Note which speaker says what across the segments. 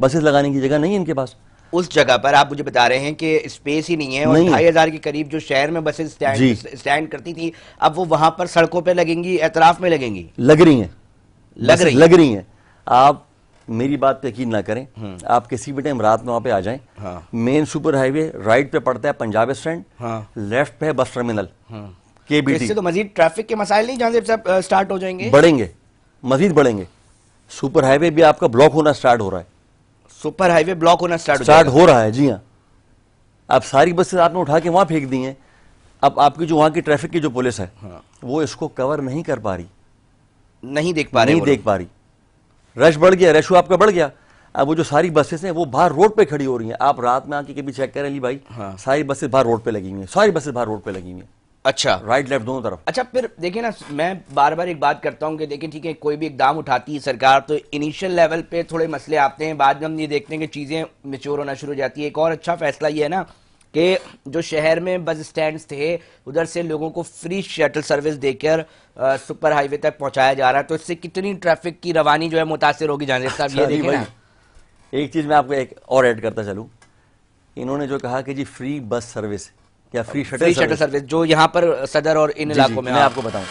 Speaker 1: Buses لگانے کی جگہ نہیں ہے ان کے پاس.
Speaker 2: اس جگہ پر آپ مجھے بتا رہے ہیں کہ اسپیس ہی نہیں ہے, اور 2500 کے قریب جو شہر میں بسیں اسٹینڈ کرتی تھی, اب وہ وہاں پر سڑکوں پہ لگیں گی, اطراف میں لگیں گی,
Speaker 1: لگ رہی ہیں,
Speaker 2: لگ رہی
Speaker 1: ہیں. آپ میری بات پہ یقین نہ کریں, آپ کسی بھی ٹائم رات میں وہاں پہ آ جائیں, مین سپر ہائی وے رائٹ پہ پڑتا ہے پنجاب اسٹینڈ, لیفٹ پہ ہے بس ٹرمینل کے بی ٹی.
Speaker 2: اس سے تو مزید ٹریفک کے مسائل نہیں جہاں سے سٹارٹ ہو جائیں گے,
Speaker 1: بڑھیں گے, مزید بڑھیں گے. سپر ہائی وے بھی آپ کا بلاک ہونا سٹارٹ ہو رہا ہے,
Speaker 2: سپر ہائی وے بلاک ہونا
Speaker 1: سٹارٹ ہو رہا ہے. جی ہاں, اب ساری بسیں آپ نے اٹھا کے وہاں پھینک دی ہیں. اب آپ کی جو وہاں کی ٹریفک کی جو پولیس ہے وہ اس کو کور نہیں کر پا رہی,
Speaker 2: نہیں دیکھ پا رہی.
Speaker 1: رش بڑھ گیا, ریشو آپ کا بڑھ گیا. اب وہ جو ساری بسیں ہیں وہ باہر روڈ پہ کھڑی ہو رہی ہیں. آپ رات میں آ کے کبھی چیک کریں علی بھائی, ساری بسیں باہر روڈ پہ لگی ہوئی ہیں, ساری بسیں باہر روڈ پہ لگی ہوئی ہیں.
Speaker 2: اچھا,
Speaker 1: رائٹ لیفٹ دونوں طرف.
Speaker 2: اچھا پھر دیکھیں نا, میں بار بار ایک بات کرتا ہوں کہ دیکھیں ٹھیک ہے, کوئی بھی اقدام اٹھاتی ہے سرکار تو انیشیل لیول پہ تھوڑے مسئلے آتے ہیں, بعد میں ہم یہ دیکھتے ہیں کہ چیزیں میچور ہونا شروع ہو جاتی ہے. ایک اور اچھا فیصلہ یہ ہے نا کہ جو شہر میں بس اسٹینڈز تھے ادھر سے لوگوں کو فری شٹل سروس دے کر سپر ہائی وے تک پہنچایا جا رہا ہے, تو اس سے کتنی ٹریفک کی روانی جو ہے متاثر ہوگی. جہانگیر صاحب یہ دیکھیں نا,
Speaker 1: ایک چیز میں آپ کو ایک اور ایڈ کرتا چلوں, انہوں نے جو کہا کہ جی فری بس سروس یا فری شٹل
Speaker 2: سروس جو یہاں پر صدر اور ان علاقوں میں,
Speaker 1: میں آپ کو بتاؤں,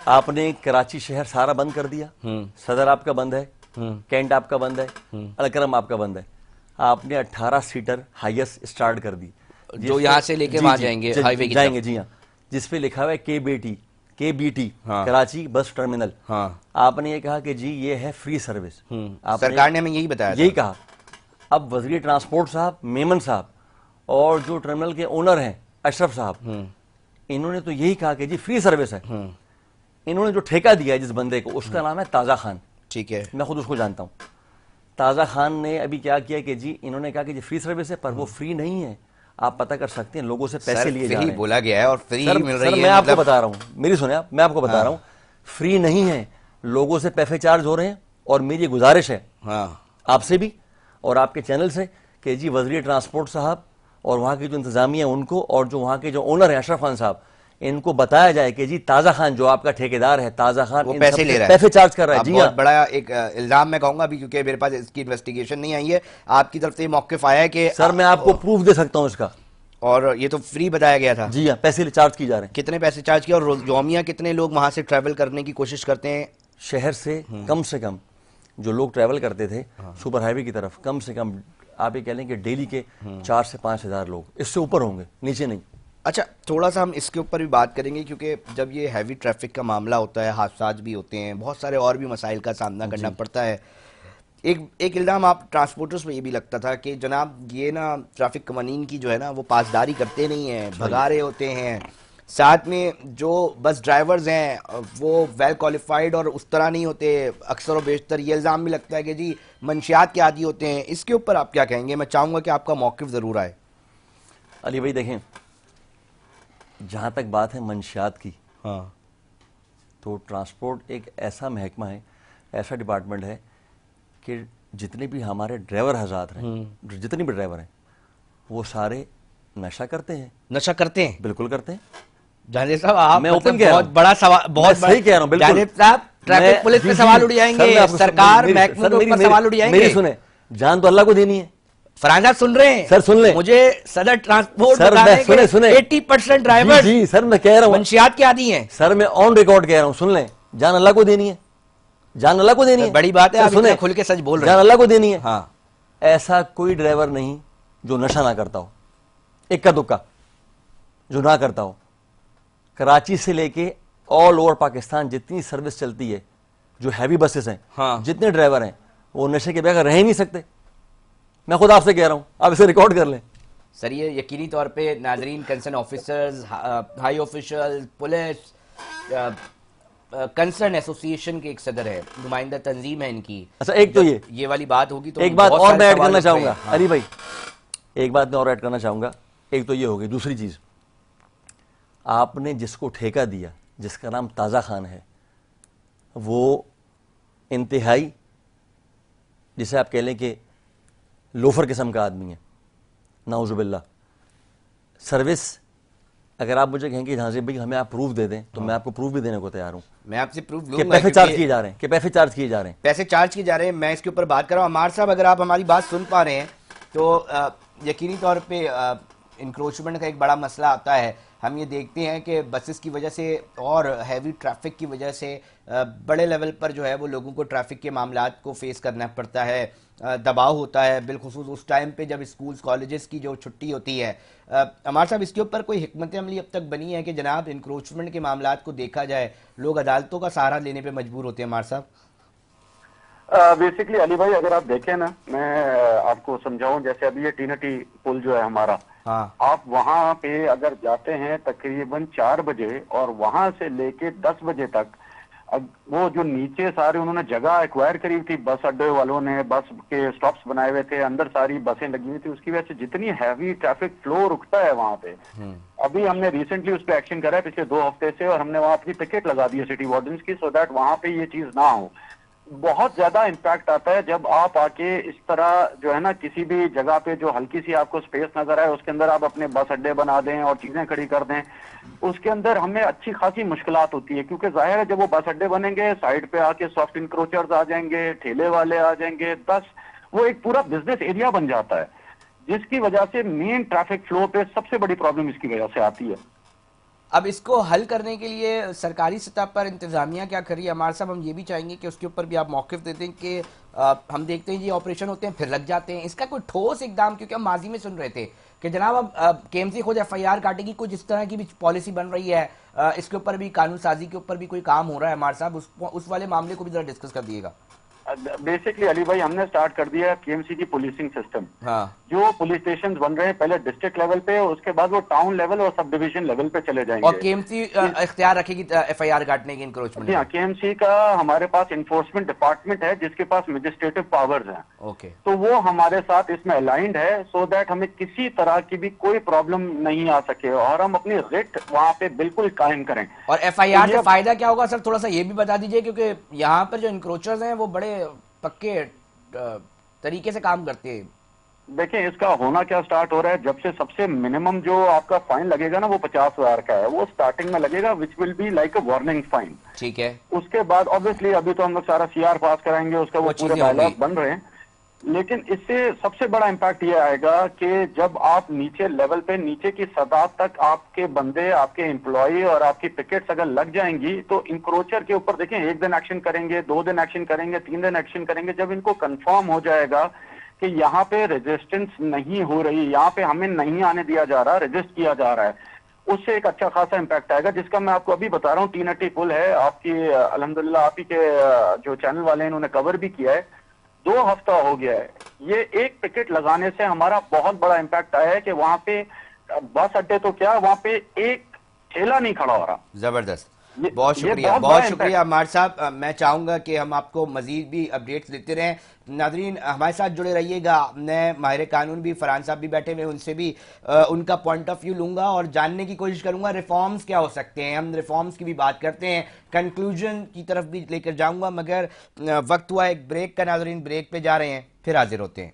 Speaker 1: آپ نے کراچی شہر سارا بند کر دیا, صدر آپ کا بند ہے, کینٹ آپ کا بند ہے, الکرم آپ کا بند ہے. آپ نے 18 سیٹر ہائیسٹ اسٹارٹ کر دی
Speaker 2: جو یہاں سے لے کے وہاں جائیں گے, ہائی وے کی
Speaker 1: جائیں گے. جی ہاں, جس پہ لکھا ہوا ہے کے بی ٹی کراچی بس ٹرمینل. آپ نے یہ کہا کہ جی یہ ہے فری سروس,
Speaker 2: سرکار نے ہمیں یہی بتایا,
Speaker 1: یہی کہا. اب وزیر ٹرانسپورٹ صاحب میمن صاحب اور جو ٹرمینل کے اونر ہیں اشرف صاحب, انہوں نے تو یہی کہا کہ جی فری سروس ہے. انہوں نے جو ٹھیکہ دیا ہے جس بندے کو, اس کا نام ہے تازہ خان.
Speaker 2: ٹھیک ہے,
Speaker 1: میں خود اس کو جانتا ہوں. تازہ خان نے ابھی کیا کیا کہ جی انہوں نے کہا کہ جی فری سروس ہے, پر وہ فری نہیں ہے. آپ پتہ کر سکتے ہیں, لوگوں سے پیسے لیے جا رہے ہیں.
Speaker 2: بولا گیا ہے اور فری مل رہی ہے.
Speaker 1: میں آپ کو بتا رہا ہوں, میری سنیں آپ, میں آپ کو بتا رہا ہوں, فری نہیں ہے, لوگوں سے پیسے چارج ہو رہے ہیں. اور میری گزارش ہے آپ سے بھی اور آپ کے چینل سے کہ جی وزیر ٹرانسپورٹ صاحب اور وہاں کی جو انتظامیہ ان کو, اور جو وہاں کے جو اونر ہیں اشرف خان صاحب, ان کو بتایا جائے کہ جی تازہ خان جو آپ کا ٹھیکیدار ہے, تازہ خان
Speaker 2: وہ پیسے لے رہا ہے,
Speaker 1: پیسے چارج کر رہا ہے. جی
Speaker 2: بہت بڑا ایک الزام میں کہوں گا ابھی, کیونکہ میرے پاس اس کی انویسٹیگیشن نہیں آئی ہے. آپ کی طرف سے یہ موقف آیا ہے کہ
Speaker 1: سر میں آپ کو پروف دے سکتا ہوں اس کا,
Speaker 2: اور یہ تو فری بتایا گیا تھا.
Speaker 1: جی ہاں, پیسے چارج کی جا رہے ہیں.
Speaker 2: کتنے پیسے چارج کیا, اور یومیہ کتنے لوگ وہاں سے ٹریول کرنے کی کوشش کرتے ہیں؟
Speaker 1: شہر سے کم جو لوگ ٹریول کرتے تھے سپر ہائی وے کی طرف, کم سے کم آپ یہ کہہ لیں کہ ڈیلی کے 4 سے 5 ہزار لوگ, اس سے اوپر ہوں گے, نیچے نہیں.
Speaker 2: اچھا, تھوڑا سا ہم اس کے اوپر بھی بات کریں گے, کیونکہ جب یہ ہیوی ٹریفک کا معاملہ ہوتا ہے, حادثات بھی ہوتے ہیں, بہت سارے اور بھی مسائل کا سامنا کرنا پڑتا ہے. ایک الزام آپ ٹرانسپورٹرز میں یہ بھی لگتا تھا کہ جناب یہ نا ٹریفک قوانین کی جو ہے نا وہ پاسداری کرتے نہیں ہیں, بھگا رہے ہوتے ہیں. ساتھ میں جو بس ڈرائیورز ہیں وہ ویل کوالیفائڈ اور اس طرح نہیں ہوتے اکثر و بیشتر. یہ الزام بھی لگتا ہے کہ جی منشیات کے عادی ہوتے ہیں. اس کے اوپر آپ کیا کہیں گے؟ میں چاہوں گا کہ آپ کا موقف ضرور آئے.
Speaker 1: علی بھائی دیکھیں, جہاں تک بات ہے منشیات کی, تو ٹرانسپورٹ ایک ایسا محکمہ ہے, ایسا ڈپارٹمنٹ ہے کہ جتنے بھی ہمارے ڈرائیور حضرات ہیں, جتنے بھی ڈرائیور ہیں, وہ سارے نشہ کرتے ہیں.
Speaker 2: نشہ کرتے ہیں؟
Speaker 1: بالکل کرتے ہیں.
Speaker 2: جہانگیر صاحب آپ
Speaker 1: میں اوپن کہہ رہا ہوں,
Speaker 2: بہت بڑا سوال, بہت
Speaker 1: صحیح کہہ رہا ہوں, بالکل.
Speaker 2: جہانگیر صاحب ٹریفک پولیس پہ سوال اڑائیں گے, سرکار محکموں کے اوپر سوال اڑائیں گے.
Speaker 1: میری سنیں, جان تو اللہ کو دینی ہے.
Speaker 2: فرحان صاحب سن رہے ہیں؟
Speaker 1: سر سن لیں,
Speaker 2: مجھے صدر ٹرانسپورٹ
Speaker 1: سر
Speaker 2: بتا رہے ہیں کہ
Speaker 1: سنیں
Speaker 2: 80% ڈرائیور
Speaker 1: جی سر میں کہہ رہا ہوں
Speaker 2: منشیات کے عادی ہیں.
Speaker 1: سر میں آن ریکارڈ کہہ رہا ہوں, سن لیں, جان اللہ کو دینی ہے, جان اللہ کو دینی ہے.
Speaker 2: بڑی بات ہے, آپ اتنا کھل کے سچ بول رہے ہیں.
Speaker 1: جان اللہ کو دینی ہے.
Speaker 2: ہاں,
Speaker 1: ایسا کوئی ڈرائیور نہیں جو نشہ نہ کرتا ہو, اکا دکا جو نہ کرتا ہو. کراچی سے لے کے آل اوور پاکستان جتنی سروس چلتی ہے, جو ہیوی بسز ہیں, جتنے ڈرائیور ہیں, وہ نشے کے بغیر رہ ہی نہیں سکتے. میں خود آپ سے کہہ رہا ہوں, آپ اسے ریکارڈ کر لیں.
Speaker 2: سر یہ یقینی طور پہ ناظرین, concern officers, high official, police, concern ایسوسی ایشن کے ایک صدر ہے, نمائندہ تنظیم ہے ان کی.
Speaker 1: اچھا ایک تو
Speaker 2: یہ والی بات ہوگی تو
Speaker 1: ایک بات اور میں ایڈ کرنا چاہوں گا علی بھائی, ایک بات میں اور ایڈ کرنا چاہوں گا. ایک تو یہ ہوگی. دوسری چیز, آپ نے جس کو ٹھیکہ دیا, جس کا نام تازہ خان ہے, وہ انتہائی جسے آپ کہہ لیں کہ لوفر قسم کا آدمی ہے, نعوذ باللہ. سروس اگر آپ مجھے کہیں گے جہاں سے بھائی ہمیں آپ پروف دے دیں تو میں آپ کو پروف بھی دینے کو تیار ہوں
Speaker 2: میں آپ سے پروف
Speaker 1: کہ
Speaker 2: لوں گا
Speaker 1: پیسے چارج کیے جا رہے ہیں، کہ پیسے چارج کیے جا رہے ہیں.
Speaker 2: پیسے چارج کیے جا رہے ہیں. میں اس کے اوپر بات کر رہا ہوں. عمار صاحب اگر آپ ہماری بات سن پا رہے ہیں تو یقینی طور پہ انکروچمنٹ کا ایک بڑا مسئلہ آتا ہے. ہم یہ دیکھتے ہیں کہ بسز کی وجہ سے اور ہیوی ٹریفک کی وجہ سے بڑے لیول پر جو ہے وہ لوگوں کو ٹریفک کے معاملات کو فیس کرنا پڑتا ہے. دباؤ ہوتا ہے بالخصوص اس ٹائم پہ جب اسکولز کالجز کی جو چھٹی ہوتی ہے. عمار صاحب اس کے اوپر کوئی حکمت عملی اب تک بنی ہے کہ جناب انکروچمنٹ کے معاملات کو دیکھا جائے؟ لوگ عدالتوں کا سہارا لینے پہ مجبور ہوتے ہیں. عمار صاحب
Speaker 3: بیسکلی علی بھائی اگر آپ دیکھیں نا، میں آپ کو سمجھاؤں، جیسے ابھی یہ ٹینٹی پل جو ہے ہمارا،
Speaker 2: ہاں
Speaker 3: آپ وہاں پہ اگر جاتے ہیں تقریباً 4 بجے اور وہاں سے لے کے 10 بجے تک، اب وہ جو نیچے سارے انہوں نے جگہ ایکوائر کری تھی، بس اڈے والوں نے بس کے سٹاپس بنائے ہوئے تھے، اندر ساری بسیں لگی ہوئی تھی، اس کی وجہ سے جتنی ہیوی ٹریفک فلو رکتا ہے وہاں پہ. ابھی ہم نے ریسنٹلی اس پہ ایکشن کرا ہے پچھلے 2 ہفتے سے، اور ہم نے وہاں اپنی ٹکٹ لگا دی ہے سٹی وارڈنس کی، سو دیٹ وہاں پہ یہ چیز نہ ہو. بہت زیادہ امپیکٹ آتا ہے جب آپ آ کے اس طرح جو ہے نا کسی بھی جگہ پہ جو ہلکی سی آپ کو سپیس نظر آئے اس کے اندر آپ اپنے بس اڈے بنا دیں اور چیزیں کھڑی کر دیں. اس کے اندر ہمیں اچھی خاصی مشکلات ہوتی ہے، کیونکہ ظاہر ہے جب وہ بس اڈے بنیں گے سائڈ پہ آ کے سافٹ انکروچرز آ جائیں گے، ٹھیلے والے آ جائیں گے، بس وہ ایک پورا بزنس ایریا بن جاتا ہے، جس کی وجہ سے مین ٹریفک فلو پہ سب سے بڑی پرابلم اس کی وجہ سے آتی ہے.
Speaker 2: اب اس کو حل کرنے کے لیے سرکاری سطح پر انتظامیہ کیا کر رہی ہے؟ عمار صاحب ہم یہ بھی چاہیں گے کہ اس کے اوپر بھی آپ موقف دے دیں کہ ہم دیکھتے ہیں یہ آپریشن ہوتے ہیں پھر لگ جاتے ہیں. اس کا کوئی ٹھوس اقدام، کیونکہ ہم ماضی میں سن رہے تھے کہ جناب اب کے ایم سی خود ایف آئی آر کاٹے گی، کچھ اس طرح کی بھی پالیسی بن رہی ہے. اس کے اوپر بھی قانون سازی کے اوپر بھی کوئی کام ہو رہا ہے. عمار صاحب اس والے معاملے کو بھی ذرا ڈسکس کر دیے گا.
Speaker 3: بیسکلی علی بھائی ہم نے سٹارٹ کر دیا ہے کے ایم سی کی پولیسنگ سسٹم.
Speaker 2: ہاں
Speaker 3: جو پولیس اسٹیشن بن رہے ہیں پہلے ڈسٹرکٹ لیول پہ، اس کے بعد وہ ٹاؤن لیول اور سب ڈویژن لیول پہ چلے جائیں
Speaker 2: اور
Speaker 3: گے.
Speaker 2: کے ایم سی اختیار رکھے گی ایف آئی آر کاٹنے کی انکروچمنٹ
Speaker 3: جی ہاں،
Speaker 2: کا؟
Speaker 3: کے ایم سی کا ہمارے پاس انفورسمنٹ ڈپارٹمنٹ ہے جس کے پاس میجسٹریٹو پاورز ہیں،
Speaker 2: اوکے.
Speaker 3: تو وہ ہمارے ساتھ اس میں الائنڈ ہے، سو دیٹ ہمیں کسی طرح کی بھی کوئی پرابلم نہیں آ سکے اور ہم اپنی ریٹ وہاں پہ بالکل قائم کریں.
Speaker 2: اور ایف آئی آر سے فائدہ کیا ہوگا سر؟ تھوڑا سا یہ بھی بتا دیجئے، کیونکہ یہاں پر جو انکروچرز ہیں وہ بڑے پکے طریقے سے کام کرتے ہیں.
Speaker 3: دیکھیں اس کا ہونا کیا سٹارٹ ہو رہا ہے، جب سے سب سے منیمم جو آپ کا فائن لگے گا نا وہ 50,000 کا ہے، وہ سٹارٹنگ میں لگے گا which will be like a warning fine.
Speaker 2: ٹھیک ہے،
Speaker 3: اس کے بعد obviously ابھی تو ہم لوگ سارا سی آر پاس کرائیں گے، اس کا وہ پورے
Speaker 2: چیزیں
Speaker 3: بائی
Speaker 2: ہوں گی.
Speaker 3: لاز بن رہے ہیں. لیکن اس سے سب سے بڑا امپیکٹ یہ آئے گا کہ جب آپ نیچے لیول پہ نیچے کی سطح تک آپ کے بندے، آپ کے امپلائی اور آپ کی پکٹس اگر لگ جائیں گی تو انکروچر کے اوپر دیکھیں 1 دن ایکشن کریں گے، 2 دن ایکشن کریں گے، 3 دن ایکشن کریں گے. جب ان کو کنفرم ہو جائے گا کہ یہاں پہ ریزسٹنس نہیں ہو رہی، یہاں پہ ہمیں نہیں آنے دیا جا رہا، ریزسٹ کیا جا رہا ہے، اس سے ایک اچھا خاصا امپیکٹ آئے گا، جس کا میں آپ کو ابھی بتا رہا ہوں. ٹینٹی پل ہے آپ کی، الحمدللہ آپ ہی کے جو چینل والے ہیں انہوں نے کور بھی کیا ہے. 2 ہفتہ ہو گیا ہے، یہ ایک پکٹ لگانے سے ہمارا بہت بڑا امپیکٹ آیا ہے کہ وہاں پہ بس اڈے تو کیا، وہاں پہ ایک ٹھیلا نہیں کھڑا ہو رہا.
Speaker 2: زبردست. بہت شکریہ،
Speaker 3: بہت
Speaker 2: بہت
Speaker 3: بڑا
Speaker 2: شکریہ عمار صاحب. میں چاہوں گا کہ ہم آپ کو مزید بھی اپڈیٹس دیتے رہیں. ناظرین ہمارے ساتھ جڑے رہیے گا. میں ماہر قانون بھی فرحان صاحب بھی بیٹھے ہوئے، ان سے بھی ان کا پوائنٹ آف ویو لوں گا اور جاننے کی کوشش کروں گا ریفارمز کیا ہو سکتے ہیں. ہم ریفارمز کی بھی بات کرتے ہیں، کنکلوژن کی طرف بھی لے کر جاؤں گا، مگر وقت ہوا ایک بریک کا. ناظرین بریک پہ جا رہے ہیں، پھر حاضر ہوتے ہیں.